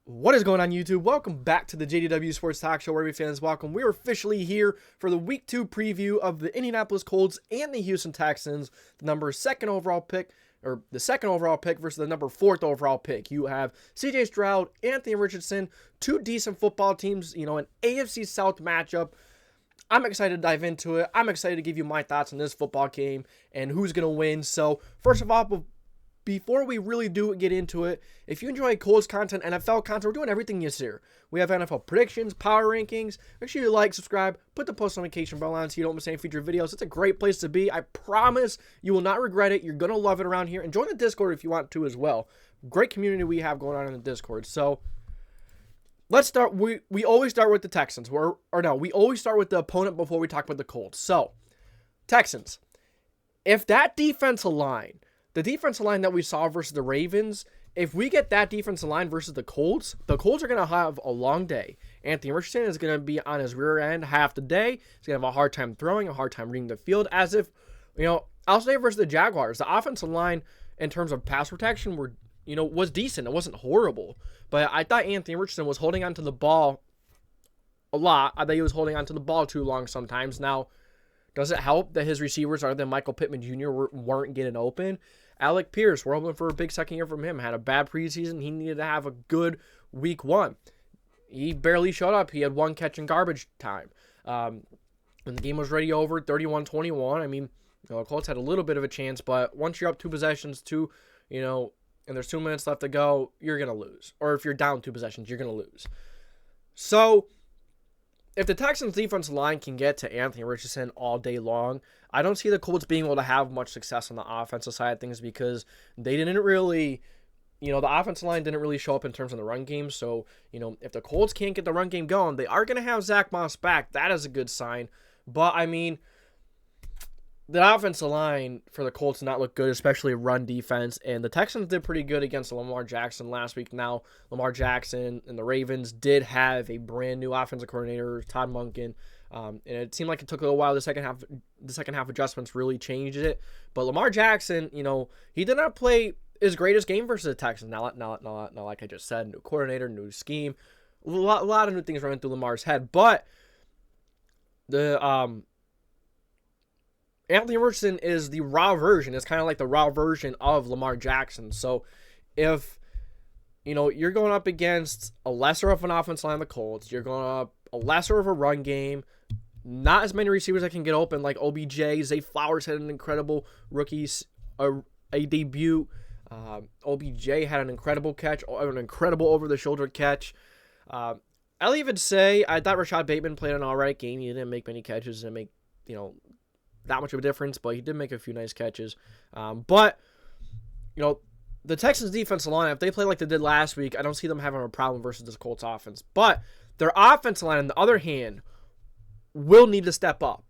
What is going on, YouTube? Welcome back to the JDW SportsTalkShow, where every fan is welcome. We're officially here for the Week 2 preview of the Indianapolis Colts and the Houston Texans. The second overall pick versus the number 4th overall pick. You have CJ Stroud, Anthony Richardson, two decent football teams, an AFC South matchup. I'm excited to dive into it. I'm excited to give you my thoughts on this football game and who's going to win. So, first of all, before we really do get into it, if you enjoy Colts content, NFL content, we're doing everything this year. We have NFL predictions, power rankings. Make sure you like, subscribe, put the post notification bell on so you don't miss any future videos. It's a great place to be. I promise you will not regret it. You're going to love it around here. And join the Discord if you want to as well. Great community we have going on in the Discord. So, let's start. We always start with the Texans. We always start with the opponent before we talk about the Colts. So, Texans. If that defensive line, the defensive line that we saw versus the Ravens, if we get that defensive line versus the Colts are going to have a long day. Anthony Richardson is going to be on his rear end half the day. He's going to have a hard time throwing, a hard time reading the field, as if, I'll say versus the Jaguars, the offensive line in terms of pass protection was decent. It wasn't horrible. But I thought Anthony Richardson was holding onto the ball a lot. I thought he was holding onto the ball too long sometimes. Now, does it help that his receivers, other than Michael Pittman Jr., weren't getting open? Alec Pierce, we're hoping for a big second year from him. Had a bad preseason. He needed to have a good week 1. He barely showed up. He had one catch in garbage time. When the game was already over, 31-21. I mean, the Colts had a little bit of a chance, but once you're up 2 possessions, and there's 2 minutes left to go, you're going to lose. Or if you're down 2 possessions, you're going to lose. So, if the Texans' defensive line can get to Anthony Richardson all day long, I don't see the Colts being able to have much success on the offensive side of things because they didn't really, the offensive line didn't really show up in terms of the run game. So, if the Colts can't get the run game going, they are going to have Zach Moss back. That is a good sign. But, the offensive line for the Colts did not look good, especially run defense, and the Texans did pretty good against Lamar Jackson last week. Now, Lamar Jackson and the Ravens did have a brand new offensive coordinator, Todd Monken, and it seemed like it took a little while. The second half adjustments really changed it, but Lamar Jackson, he did not play his greatest game versus the Texans. Now, like I just said, new coordinator, new scheme, a lot of new things running through Lamar's head, but Anthony Richardson is the raw version. It's kind of like the raw version of Lamar Jackson. So if, you're going up against a lesser of an offensive line, the Colts, you're going up a lesser of a run game, not as many receivers that can get open like OBJ. Zay Flowers had an incredible a debut. OBJ had an incredible catch, an incredible over-the-shoulder catch. I'll even say I thought Rashad Bateman played an all right game. He didn't make many catches and make, that much of a difference, but he did make a few nice catches. But the Texans defensive line, if they play like they did last week, I don't see them having a problem versus this Colts offense. But their offensive line, on the other hand, will need to step up.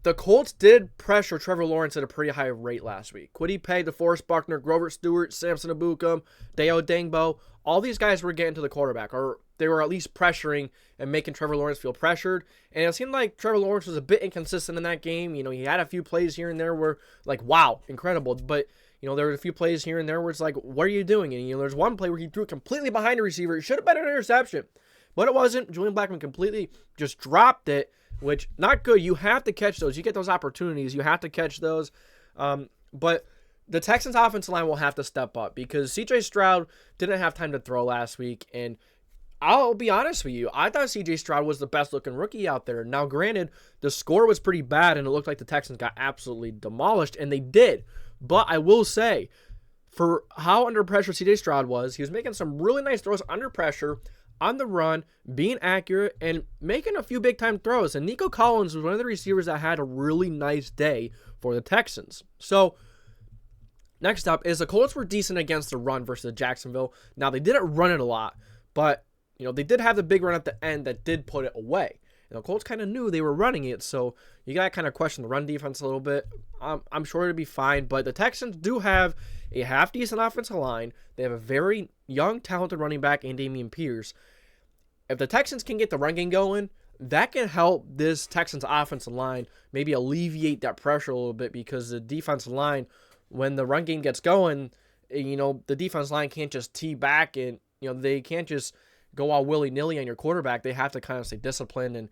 The Colts did pressure Trevor Lawrence at a pretty high rate last week. Kwity Paye, DeForest Buckner, Grover Stewart, Samson Ebukam, Deo Dangbo, all these guys were getting to the quarterback, or they were at least pressuring and making Trevor Lawrence feel pressured. And it seemed like Trevor Lawrence was a bit inconsistent in that game. He had a few plays here and there where, like, wow, incredible. But, there were a few plays here and there where it's like, what are you doing? And, there's one play where he threw it completely behind a receiver. It should have been an interception. But it wasn't. Julian Blackmon completely just dropped it, which, not good. You have to catch those. You get those opportunities. You have to catch those. But the Texans' offensive line will have to step up because CJ Stroud didn't have time to throw last week. And I'll be honest with you, I thought CJ Stroud was the best-looking rookie out there. Now, granted, the score was pretty bad, and it looked like the Texans got absolutely demolished, and they did. But I will say, for how under pressure CJ Stroud was, he was making some really nice throws under pressure, on the run, being accurate, and making a few big-time throws. And Nico Collins was one of the receivers that had a really nice day for the Texans. So, next up is the Colts were decent against the run versus Jacksonville. Now, they didn't run it a lot, but they did have the big run at the end that did put it away. The Colts kind of knew they were running it, so you got to kind of question the run defense a little bit. I'm sure it'll be fine, but the Texans do have a half-decent offensive line. They have a very young, talented running back in Dameon Pierce. If the Texans can get the run game going, that can help this Texans offensive line maybe alleviate that pressure a little bit because the defensive line, when the run game gets going, the defense line can't just tee back and they can't just go all willy-nilly on your quarterback. They have to kind of stay disciplined and,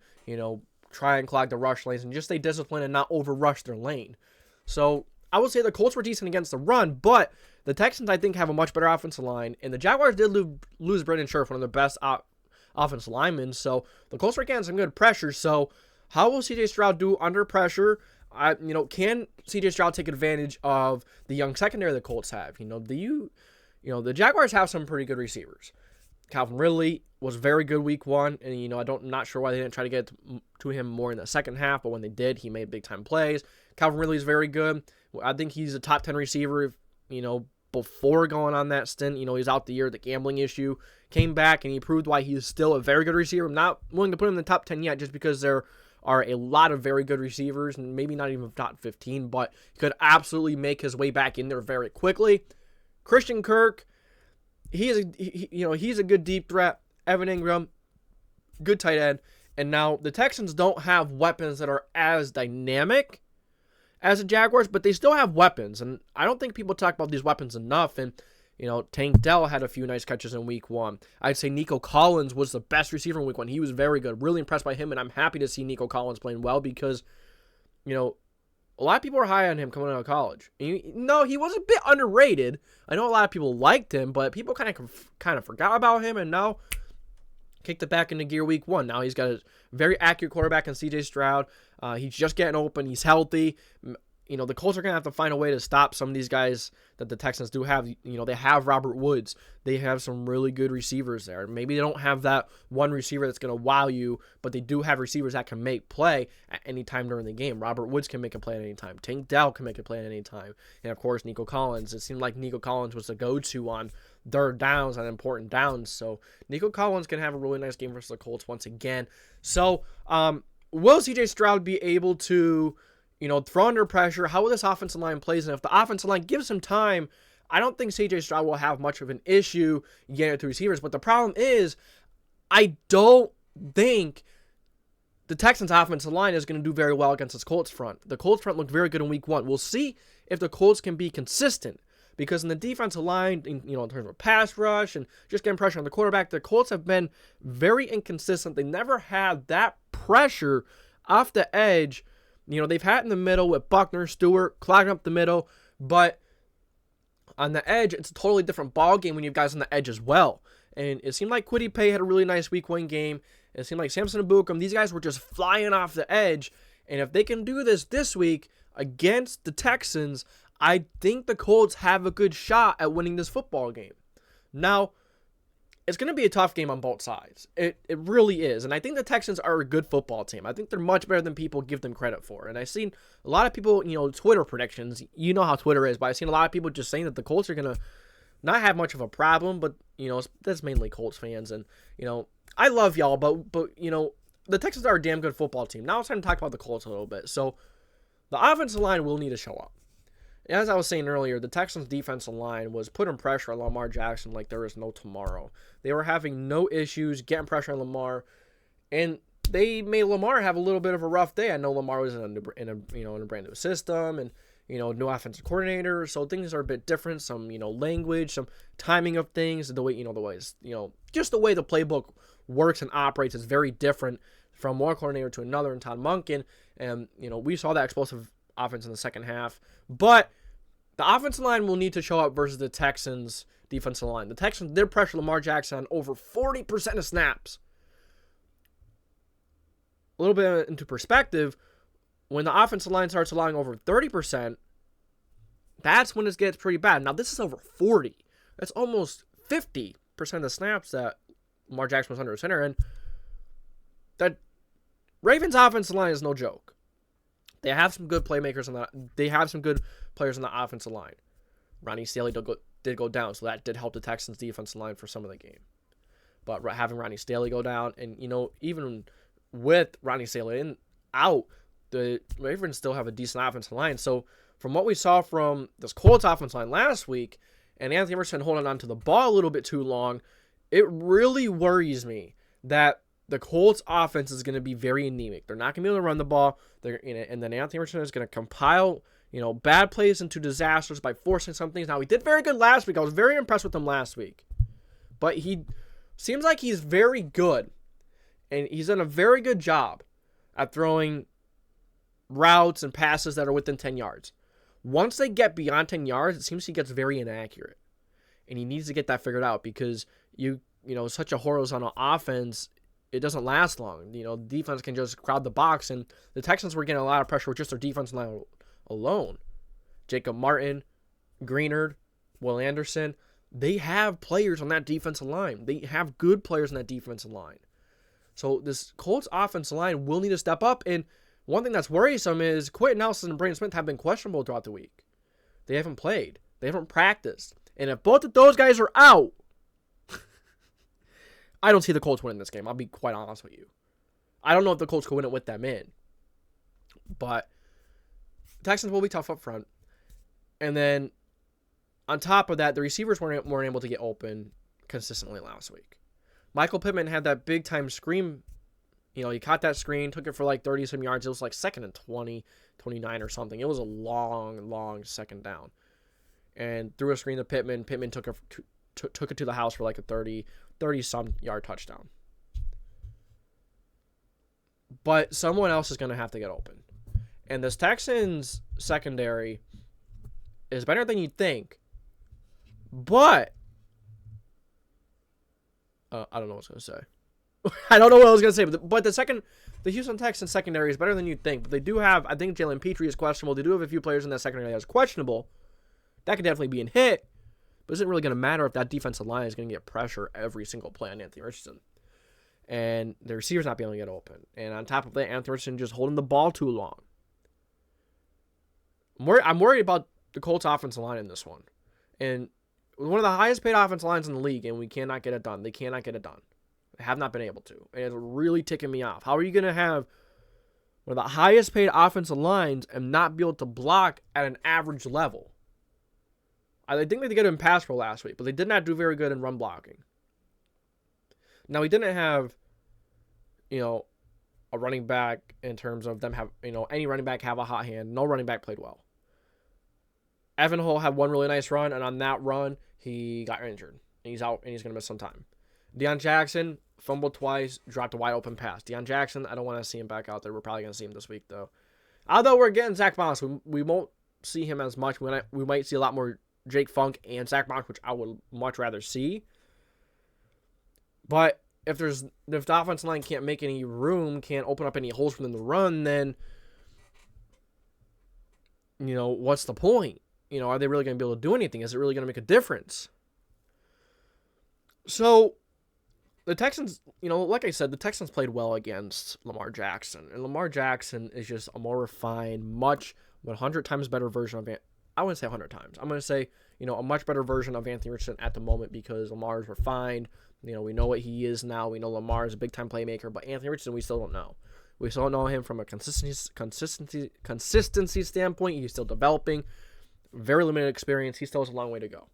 try and clog the rush lanes and just stay disciplined and not over-rush their lane. So I would say the Colts were decent against the run, but the Texans, I think, have a much better offensive line, and the Jaguars did lose Brendan Scherf, one of the best offensive linemen, so the Colts were getting some good pressure. So how will CJ Stroud do under pressure? Can CJ Stroud take advantage of the young secondary the Colts have? The Jaguars have some pretty good receivers. Calvin Ridley was very good week one, and I'm not sure why they didn't try to get to him more in the second half, but when they did, he made big time plays. Calvin Ridley is very good. I think he's a top 10 receiver. Before going on that stint, he's out the year, the gambling issue, came back, and he proved why he's still a very good receiver. I'm not willing to put him in the top 10 yet, just because there are a lot of very good receivers, and maybe not even top 15, but he could absolutely make his way back in there very quickly. Christian Kirk, he's a good deep threat. Evan Ingram, good tight end. And now the Texans don't have weapons that are as dynamic as the Jaguars, but they still have weapons. And I don't think people talk about these weapons enough. And, Tank Dell had a few nice catches in week one. I'd say Nico Collins was the best receiver in week one. He was very good. Really impressed by him. And I'm happy to see Nico Collins playing well because, a lot of people are high on him coming out of college. No, he was a bit underrated. I know a lot of people liked him, but people kind of forgot about him, and now kicked it back into gear week one. Now he's got a very accurate quarterback in CJ Stroud. He's just getting open. He's healthy. The Colts are going to have to find a way to stop some of these guys that the Texans do have. They have Robert Woods. They have some really good receivers there. Maybe they don't have that one receiver that's going to wow you, but they do have receivers that can make play at any time during the game. Robert Woods can make a play at any time. Tank Dell can make a play at any time. And, of course, Nico Collins. It seemed like Nico Collins was the go-to on third downs, on important downs. So Nico Collins can have a really nice game versus the Colts once again. So will CJ Stroud be able to throw under pressure? How will this offensive line plays? And if the offensive line gives him time, I don't think CJ Stroud will have much of an issue getting it to receivers. But the problem is, I don't think the Texans' offensive line is going to do very well against this Colts front. The Colts front looked very good in week one. We'll see if the Colts can be consistent. Because in the defensive line, in terms of pass rush and just getting pressure on the quarterback, the Colts have been very inconsistent. They never had that pressure off the edge. They've had it in the middle with Buckner, Stewart, clogging up the middle, but on the edge, it's a totally different ball game when you have guys on the edge as well. And it seemed like Kwity Paye had a really nice week one game. It seemed like Samson Ebukam, these guys were just flying off the edge. And if they can do this week against the Texans, I think the Colts have a good shot at winning this football game. Now, it's going to be a tough game on both sides. It really is. And I think the Texans are a good football team. I think they're much better than people give them credit for. And I've seen a lot of people, Twitter predictions. You know how Twitter is, but I've seen a lot of people just saying that the Colts are going to not have much of a problem. But, that's mainly Colts fans. And, I love y'all, but the Texans are a damn good football team. Now it's time to talk about the Colts a little bit. So the offensive line will need to show up. As I was saying earlier, the Texans' defensive line was putting pressure on Lamar Jackson like there is no tomorrow. They were having no issues getting pressure on Lamar, and they made Lamar have a little bit of a rough day. I know Lamar was in a brand new system and new offensive coordinator, so things are a bit different. Some language, some timing of things, the way just the way the playbook works and operates is very different from one coordinator to another in Todd Monken, and we saw that explosive offense in the second half, but the offensive line will need to show up versus the Texans' defensive line. The Texans did pressure Lamar Jackson on over 40% of snaps. A little bit into perspective, when the offensive line starts allowing over 30%, that's when it gets pretty bad. Now, this is over 40. That's almost 50% of the snaps that Lamar Jackson was under center, and that Ravens' offensive line is no joke. They have some good playmakers they have some good players on the offensive line. Ronnie Stanley did go down, so that did help the Texans' defensive line for some of the game. But having Ronnie Stanley go down, and even with Ronnie Stanley out, the Ravens still have a decent offensive line. So from what we saw from this Colts offensive line last week, and Anthony Richardson holding on to the ball a little bit too long, it really worries me that the Colts offense is going to be very anemic. They're not going to be able to run the ball. And then Anthony Richardson is going to compile, bad plays into disasters by forcing some things. Now, he did very good last week. I was very impressed with him last week. but he seems like he's very good, and he's done a very good job at throwing routes and passes that are within 10 yards. Once they get beyond 10 yards, it seems he gets very inaccurate, and he needs to get that figured out because such a horizontal offense, it doesn't last long. Defense can just crowd the box, and the Texans were getting a lot of pressure with just their defense line alone. Jacob Martin, Greenard, Will Anderson, they have players on that defensive line. They have good players on that defensive line. So this Colts offensive line will need to step up, and one thing that's worrisome is Quentin Nelson and Braden Smith have been questionable throughout the week. They haven't played. They haven't practiced. And if both of those guys are out, I don't see the Colts winning this game. I'll be quite honest with you. I don't know if the Colts could win it with them in. But the Texans will be tough up front. And then on top of that, the receivers weren't able to get open consistently last week. Michael Pittman had that big-time screen. He caught that screen, took it for like 30-some yards. It was like 2nd and 20, 29 or something. It was a long, long second down. And threw a screen to Pittman. Pittman took it to the house for like a 30-some yard touchdown. But someone else is going to have to get open. And this Texans secondary is better than you'd think. But I don't know what I was going to say. I don't know what I was going to say. But the Houston Texans secondary is better than you'd think. But they do have, I think Jalen Petrie is questionable. They do have a few players in that secondary that's questionable. That could definitely be a hit. But it's not really going to matter if that defensive line is going to get pressure every single play on Anthony Richardson. And the receivers not being able to get open. And on top of that, Anthony Richardson just holding the ball too long. I'm worried about the Colts offensive line in this one. And one of the highest paid offensive lines in the league, and we cannot get it done. They cannot get it done. They have not been able to. And it's really ticking me off. How are you going to have one of the highest paid offensive lines and not be able to block at an average level? I think they did in pass pro last week, but they did not do very good in run blocking. Now, we didn't have, a running back in terms of them have, any running back have a hot hand. No running back played well. Evan Hull had one really nice run, and on that run, he got injured. And he's out, and he's going to miss some time. Deion Jackson fumbled twice, dropped a wide open pass. Deion Jackson, I don't want to see him back out there. We're probably going to see him this week, though. Although we're getting Zach Moss, we won't see him as much. We might see a lot more Jake Funk and Zach Moss, which I would much rather see. But if the offensive line can't make any room, can't open up any holes for them to run, then, what's the point? Are they really going to be able to do anything? Is it really going to make a difference? So, the Texans, like I said, the Texans played well against Lamar Jackson. And Lamar Jackson is just a more refined, 100 times better version of I wouldn't say 100 times. I'm going to say, a much better version of Anthony Richardson at the moment because Lamar's refined. We know what he is now. We know Lamar is a big-time playmaker, but Anthony Richardson, we still don't know. We still don't know him from a consistency standpoint. He's still developing. Very limited experience. He still has a long way to go.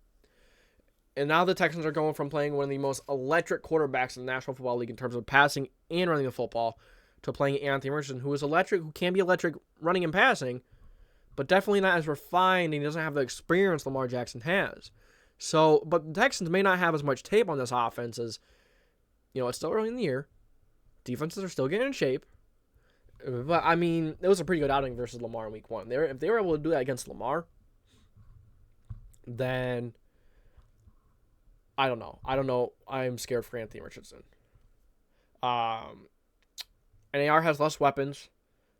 And now the Texans are going from playing one of the most electric quarterbacks in the National Football League in terms of passing and running the football to playing Anthony Richardson, who is electric, who can be electric running and passing, but definitely not as refined, and he doesn't have the experience Lamar Jackson has. So, but the Texans may not have as much tape on this offense as, it's still early in the year. Defenses are still getting in shape. But, it was a pretty good outing versus Lamar in week 1. If they were able to do that against Lamar, then I don't know. I'm scared for Anthony Richardson. NAR has less weapons,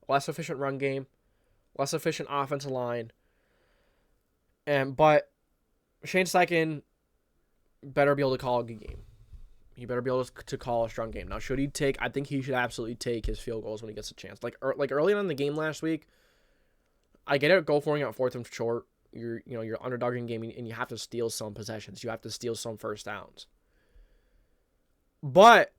less efficient run game, less efficient offensive line. But Shane Steichen better be able to call a good game. He better be able to call a strong game. Now, I think he should absolutely take his field goals when he gets a chance. Like early on in the game last week, I get it, go for it on 4th and short. You're underdogging game, and you have to steal some possessions. You have to steal some first downs. But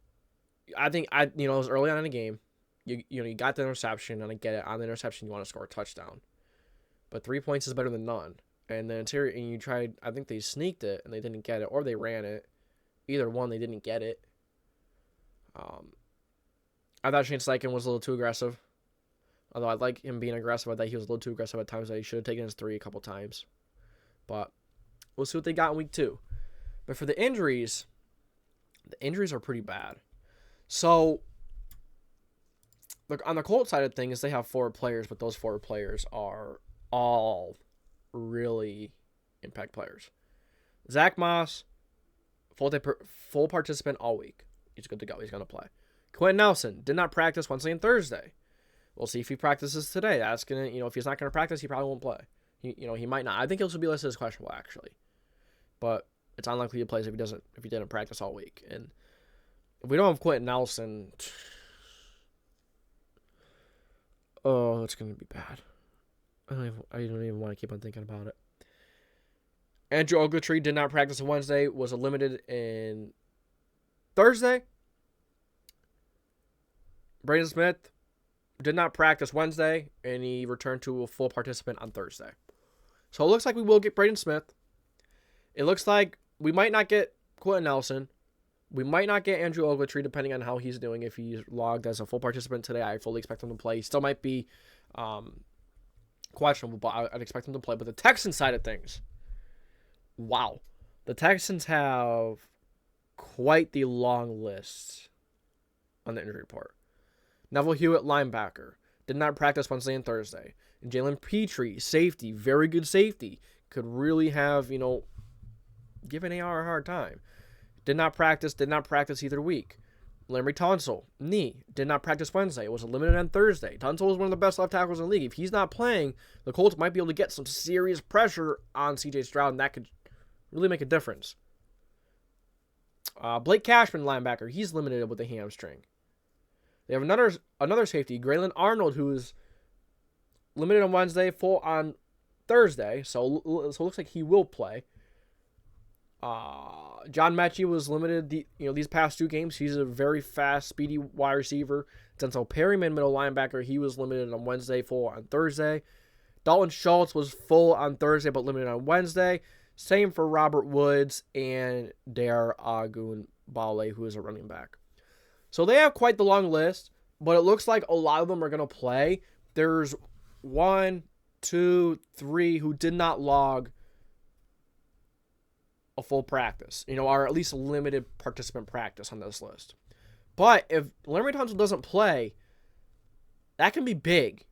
I think it was early on in the game. You got the interception, and I get it. On the interception, you want to score a touchdown. But 3 points is better than none. And the interior, and you tried, I think they sneaked it, and they didn't get it, or they ran it. Either one, they didn't get it. I thought Shane Steichen was a little too aggressive. Although I like him being aggressive, I thought he was a little too aggressive at times. That he should have taken his 3 a couple times. But we'll see what they got in week 2. But for the injuries, the injuries are pretty bad. So, look, on the Colts side of things, they have 4 players, but those 4 players are all really impact players. Zach Moss, full participant all week. He's good to go. He's going to play. Quentin Nelson did not practice Wednesday and Thursday. We'll see if he practices today. That's gonna, if he's not going to practice, he probably won't play. He might not. I think he'll still be listed as questionable, actually, but it's unlikely he plays if he didn't practice all week. And if we don't have Quentin Nelson, oh, it's going to be bad. I don't even want to keep on thinking about it. Andrew Ogletree did not practice on Wednesday, was limited in Thursday. Braden Smith did not practice Wednesday, and he returned to a full participant on Thursday. So it looks like we will get Braden Smith. It looks like we might not get Quentin Nelson. We might not get Andrew Ogletree, depending on how he's doing. If he's logged as a full participant today, I fully expect him to play. He still might be questionable, but I'd expect him to play. But the Texans side of things, wow. The Texans have quite the long list on the injury report. Neville Hewitt, linebacker, did not practice Wednesday and Thursday. And Jalen Petrie, safety, very good safety, could really have, give an AR a hard time. Did not practice either week. Larry Tunsil, knee, did not practice Wednesday. It was limited on Thursday. Tunsil is one of the best left tackles in the league. If he's not playing, the Colts might be able to get some serious pressure on CJ Stroud, and that could really make a difference. Blake Cashman, linebacker, he's limited with a hamstring. They have another safety, Graylin Arnold, who is limited on Wednesday, full on Thursday. So it looks like he will play. John Mechie was limited these past 2 games. He's a very fast, speedy wide receiver. Denzel Perryman, middle linebacker, he was limited on Wednesday, full on Thursday. Dalton Schultz was full on Thursday, but limited on Wednesday. Same for Robert Woods and Dare Agunbale, who is a running back. So they have quite the long list, but it looks like a lot of them are going to play. There's 1, 2, 3 who did not log a full practice, or at least a limited participant practice on this list. But if Larry Tunsil doesn't play, that can be big.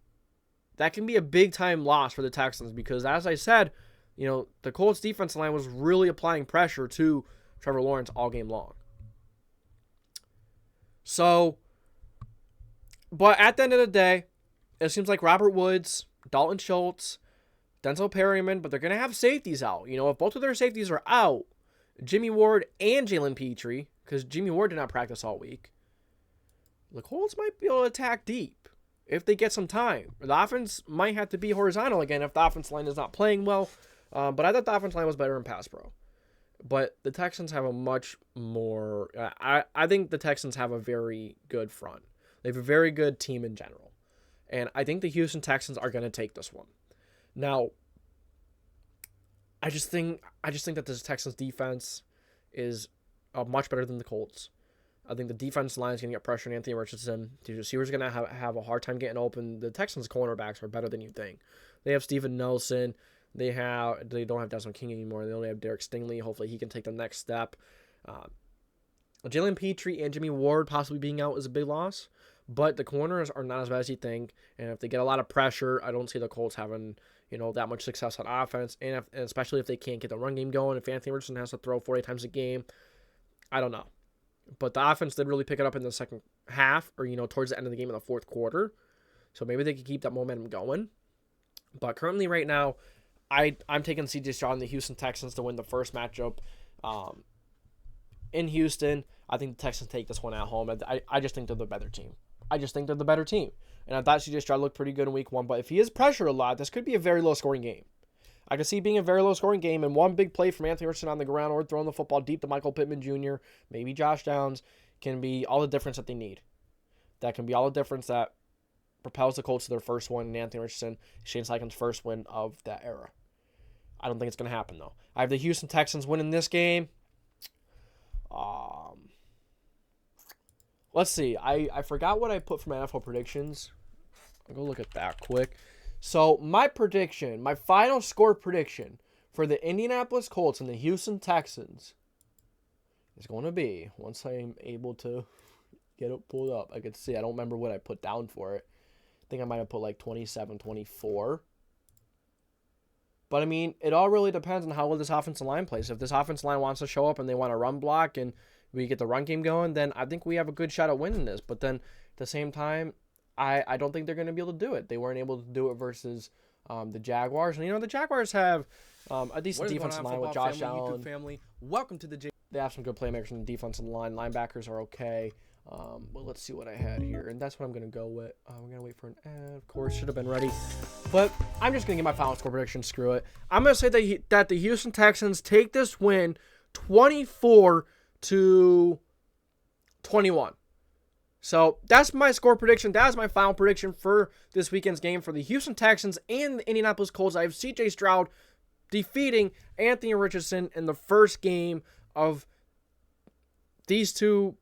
That can be a big-time loss for the Texans because, as I said, the Colts defensive line was really applying pressure to Trevor Lawrence all game long. So, but at the end of the day, it seems like Robert Woods, Dalton Schultz, Denzel Perryman, but they're going to have safeties out. If both of their safeties are out, Jimmy Ward and Jalen Petrie, because Jimmy Ward did not practice all week, the Colts might be able to attack deep if they get some time. The offense might have to be horizontal again if the offense line is not playing well, but I thought the offense line was better in pass pro. But the Texans have a much more... I think the Texans have a very good front. They have a very good team in general. And I think the Houston Texans are going to take this one. Now, I just think that this Texans defense is much better than the Colts. I think the defense line is going to get pressure on Anthony Richardson. The receivers are going to have a hard time getting open. The Texans cornerbacks are better than you think. They have Steven Nelson. They don't have Desmond King anymore. They only have Derek Stingley. Hopefully he can take the next step. Jalen Petrie and Jimmy Ward possibly being out is a big loss, but the corners are not as bad as you think. And if they get a lot of pressure, I don't see the Colts having that much success on offense, and especially if they can't get the run game going. If Anthony Richardson has to throw 40 times a game, I don't know. But the offense did really pick it up in the second half, or towards the end of the game in the fourth quarter. So maybe they could keep that momentum going. But currently, right now, I'm taking CJ Stroud and the Houston Texans to win the first matchup in Houston. I think the Texans take this one at home. I just think they're the better team. And I thought CJ Stroud looked pretty good in week 1, but if he is pressured a lot, this could be a very low-scoring game. I could see it being a very low-scoring game, and one big play from Anthony Richardson on the ground or throwing the football deep to Michael Pittman Jr., maybe Josh Downs, can be all the difference that they need. That can be all the difference that propels the Colts to their first win, and Anthony Richardson, Shane Steichen's first win of that era. I don't think it's going to happen, though. I have the Houston Texans winning this game. Let's see. I forgot what I put for my NFL predictions. I'll go look at that quick. So, my final score prediction for the Indianapolis Colts and the Houston Texans is going to be, once I'm able to get it pulled up. I could see. I don't remember what I put down for it. I think I might have put like 27, 24. But, I mean, it all really depends on how well this offensive line plays. If this offensive line wants to show up and they want to run block and we get the run game going, then I think we have a good shot at winning this. But then at the same time, I don't think they're going to be able to do it. They weren't able to do it versus the Jaguars. And, the Jaguars have a decent defensive line with Josh Allen. Family. Welcome to the They have some good playmakers in the defensive line. Linebackers are okay. Well, let's see what I had here. And that's what I'm going to go with. We're going to wait for an ad. Of course, should have been ready. But I'm just going to get my final score prediction. Screw it. I'm going to say that the Houston Texans take this win 24-21. So that's my score prediction. That is my final prediction for this weekend's game for the Houston Texans and the Indianapolis Colts. I have CJ Stroud defeating Anthony Richardson in the first game of these two.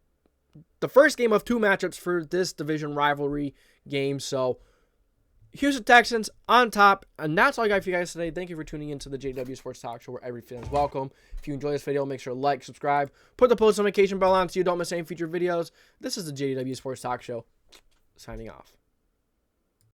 The first game of two matchups for this division rivalry game. So, Houston Texans on top. And that's all I got for you guys today. Thank you for tuning into the JDW Sports Talk Show, where every fan is welcome. If you enjoy this video, make sure to like, subscribe, put the post notification bell on so you don't miss any future videos. This is the JDW Sports Talk Show. Signing off.